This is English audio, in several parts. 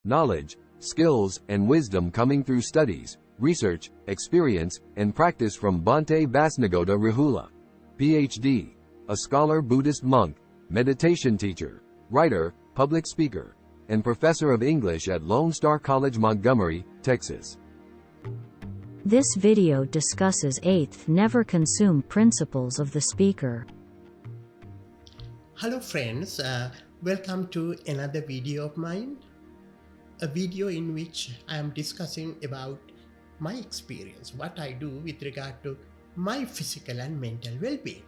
knowledge, skills, and wisdom coming through studies, research, experience, and practice from Bhante Rahula, Ph.D., a scholar Buddhist monk, meditation teacher, writer, public speaker, and professor of English at Lone Star College-Montgomery, Texas. This video discusses 8th never consume principles of the speaker. Hello friends, welcome to another video of mine. A video in which I am discussing about my experience, what I do with regard to my physical and mental well-being.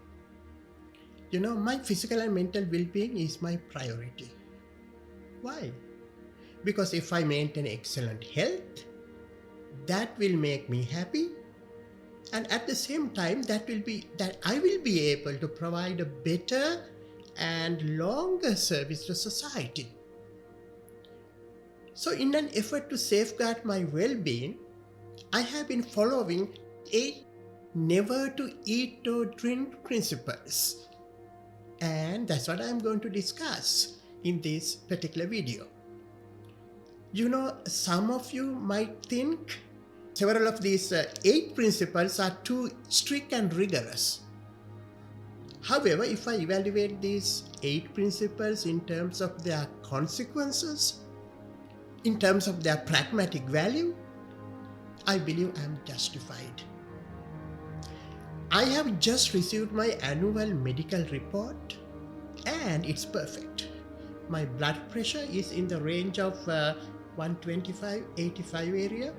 You know, my physical and mental well-being is my priority. Why? Because if I maintain excellent health, that will make me happy, and at the same time that I will be able to provide a better and longer service to society. So in an effort to safeguard my well-being, I have been following 8 never to eat or drink principles. And that's what I'm going to discuss in this particular video. You know, some of you might think several of these 8 principles are too strict and rigorous. However, if I evaluate these 8 principles in terms of their consequences, in terms of their pragmatic value, I believe I am justified. I have just received my annual medical report and it's perfect. My blood pressure is in the range of 125/85 area,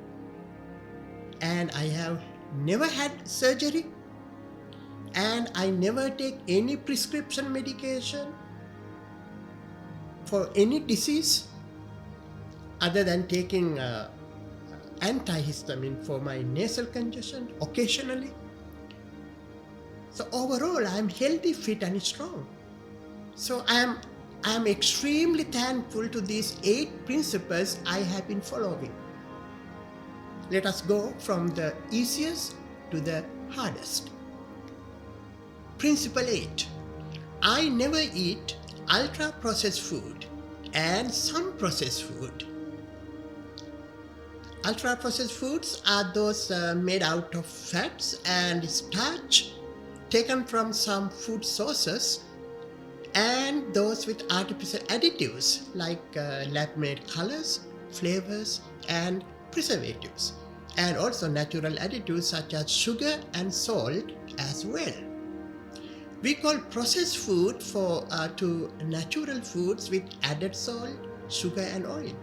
and I have never had surgery, and I never take any prescription medication for any disease other than taking antihistamine for my nasal congestion occasionally. So overall, I am healthy, fit and strong. So I am extremely thankful to these 8 principles I have been following. Let us go from the easiest to the hardest. Principle 8. I never eat ultra-processed food and some processed food. Ultra-processed foods are those made out of fats and starch taken from some food sources, and those with artificial additives like lab-made colors, flavors, and preservatives, and also natural additives such as sugar and salt as well. We call processed food to natural foods with added salt, sugar, and oil.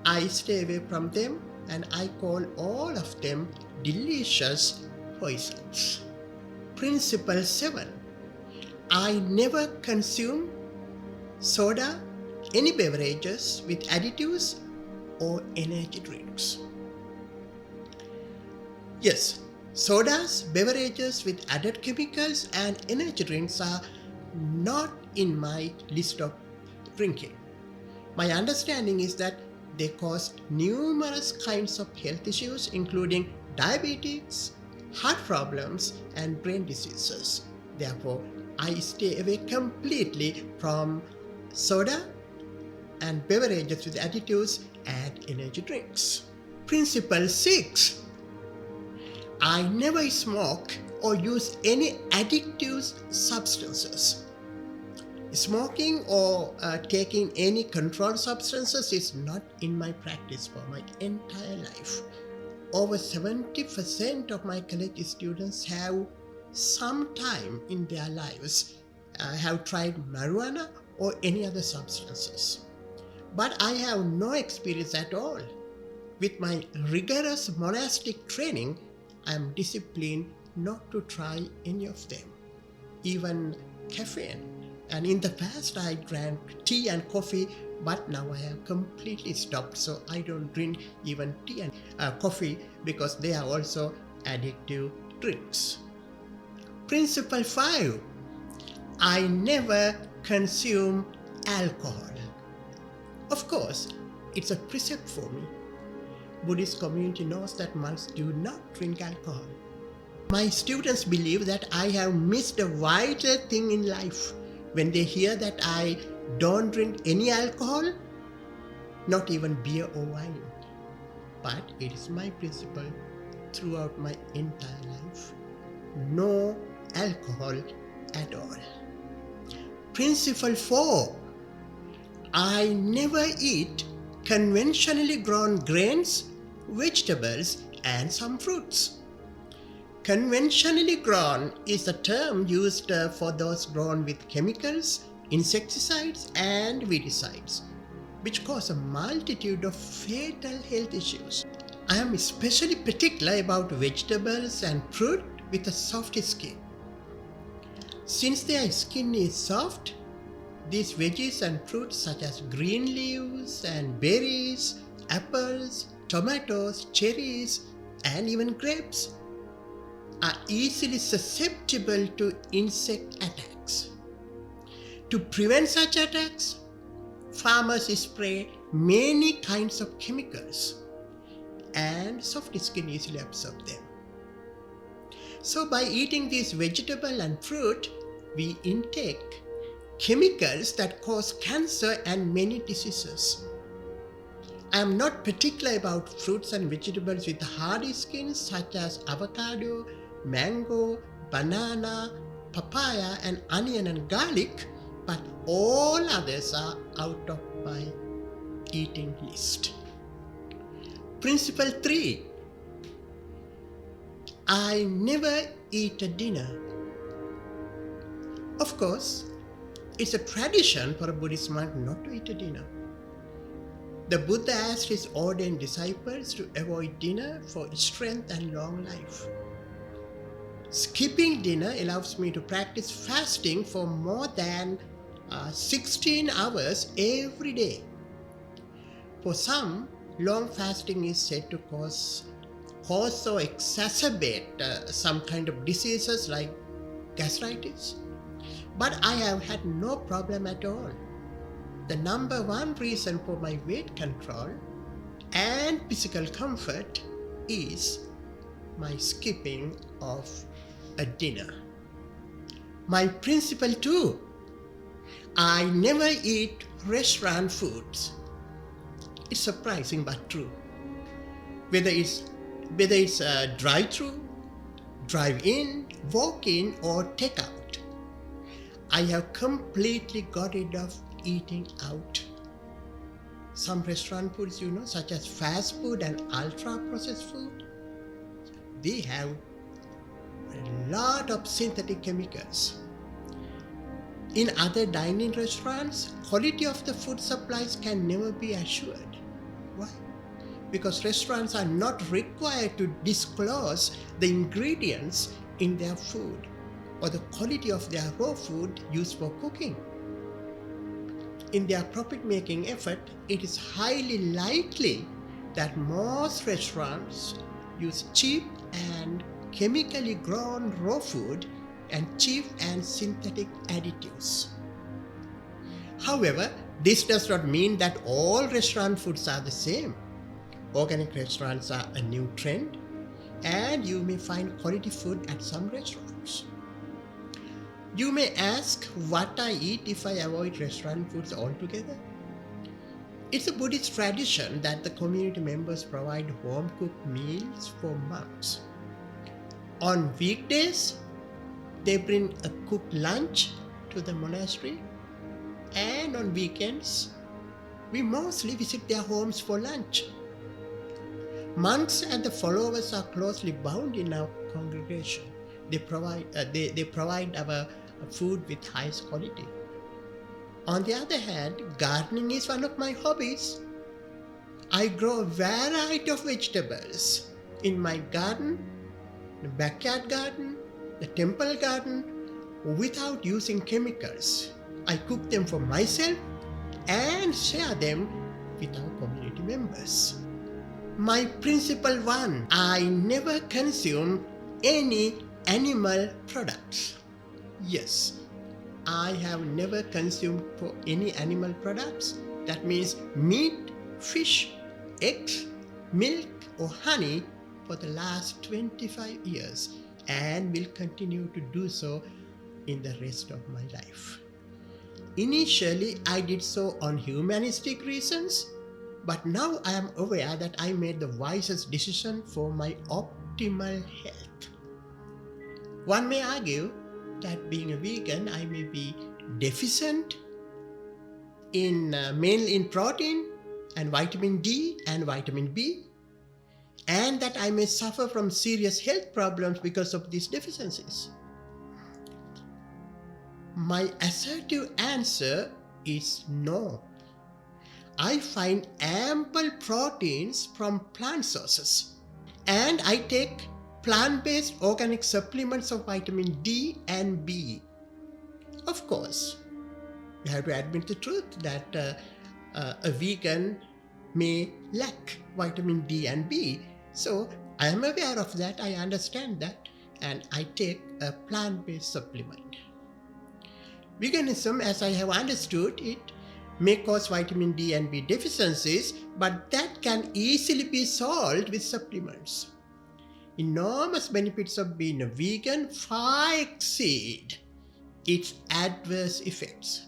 I stay away from them, and I call all of them delicious poisons. Principle 7. I never consume soda, any beverages with additives or energy drinks. Yes, sodas, beverages with added chemicals and energy drinks are not in my list of drinking. My understanding is that they cause numerous kinds of health issues, including diabetes, heart problems, and brain diseases. Therefore, I stay away completely from soda and beverages with additives and energy drinks. Principle 6. I never smoke or use any addictive substances. Smoking or taking any controlled substances is not in my practice for my entire life. Over 70% of my college students have sometime in their lives have tried marijuana or any other substances. But I have no experience at all. With my rigorous monastic training, I am disciplined not to try any of them, even caffeine. And in the past, I drank tea and coffee, but now I have completely stopped. So I don't drink even tea and coffee because they are also addictive drinks. Principle 5. I never consume alcohol. Of course, it's a precept for me. Buddhist community knows that monks do not drink alcohol. My students believe that I have missed a vital thing in life when they hear that I don't drink any alcohol, not even beer or wine. But it is my principle throughout my entire life. No alcohol at all. Principle 4. I never eat conventionally grown grains, vegetables, and some fruits. Conventionally grown is a term used for those grown with chemicals, insecticides, and weedicides, which cause a multitude of fatal health issues. I am especially particular about vegetables and fruit with a soft skin. Since their skin is soft, these veggies and fruits such as green leaves and berries, apples, tomatoes, cherries, and even grapes are easily susceptible to insect attacks. To prevent such attacks, farmers spray many kinds of chemicals, and soft skin easily absorb them. So by eating these vegetable and fruit, we intake chemicals that cause cancer and many diseases. I am not particular about fruits and vegetables with hardy skins such as avocado, mango, banana, papaya, and onion and garlic, but all others are out of my eating list. Principle 3. I never eat a dinner. Of course, it's a tradition for a Buddhist monk not to eat a dinner. The Buddha asked his ordained disciples to avoid dinner for strength and long life. Skipping dinner allows me to practice fasting for more than 16 hours every day. For some, long fasting is said to cause or exacerbate some kind of diseases like gastritis. But I have had no problem at all. The number one reason for my weight control and physical comfort is my skipping of a dinner. My principle 2. I never eat restaurant foods. It's surprising but true. Whether it's drive-through, drive-in, walk-in, or take-out, I have completely got rid of eating out. Some restaurant foods, such as fast food and ultra-processed food, they have a lot of synthetic chemicals. In other dining restaurants, quality of the food supplies can never be assured. Why? Because restaurants are not required to disclose the ingredients in their food or the quality of their raw food used for cooking. In their profit-making effort, it is highly likely that most restaurants use cheap and chemically grown raw food and cheap and synthetic additives. However, this does not mean that all restaurant foods are the same. Organic restaurants are a new trend, and you may find quality food at some restaurants. You may ask what I eat if I avoid restaurant foods altogether. It's a Buddhist tradition that the community members provide home-cooked meals for monks. On weekdays, they bring a cooked lunch to the monastery, and on weekends, we mostly visit their homes for lunch. Monks and the followers are closely bound in our congregation. They provide our food with highest quality. On the other hand, gardening is one of my hobbies. I grow a variety of vegetables in my garden, the backyard garden, the temple garden, without using chemicals. I cook them for myself and share them with our community members. My principle 1, I never consume any animal products. Yes, I have never consumed any animal products. That means meat, fish, eggs, milk, or honey for the last 25 years and will continue to do so in the rest of my life. Initially, I did so on humanistic reasons, But now I am aware that I made the wisest decision for my optimal health. One may argue that being a vegan, I may be deficient mainly in protein and vitamin D and vitamin B, and that I may suffer from serious health problems because of these deficiencies. My assertive answer is no. I find ample proteins from plant sources, and I take plant-based organic supplements of vitamin D and B. Of course, you have to admit the truth that a vegan may lack vitamin D and B. So I am aware of that, I understand that, and I take a plant-based supplement. Veganism, as I have understood it, may cause vitamin D and B deficiencies, but that can easily be solved with supplements. Enormous benefits of being a vegan far exceed its adverse effects.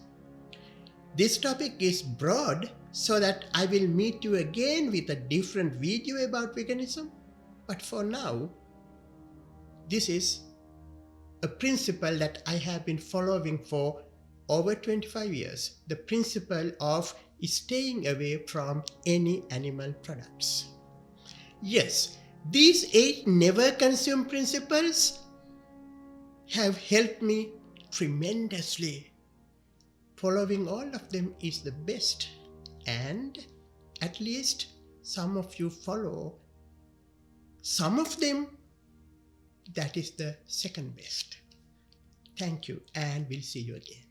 This topic is broad, so that I will meet you again with a different video about veganism. But for now, this is a principle that I have been following for over 25 years. The principle of staying away from any animal products. Yes, these 8 never consume principles have helped me tremendously. Following all of them is the best, and at least some of you follow some of them. That is the second best. Thank you, and we'll see you again.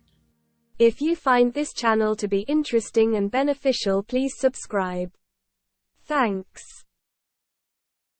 If you find this channel to be interesting and beneficial, please subscribe. Thanks.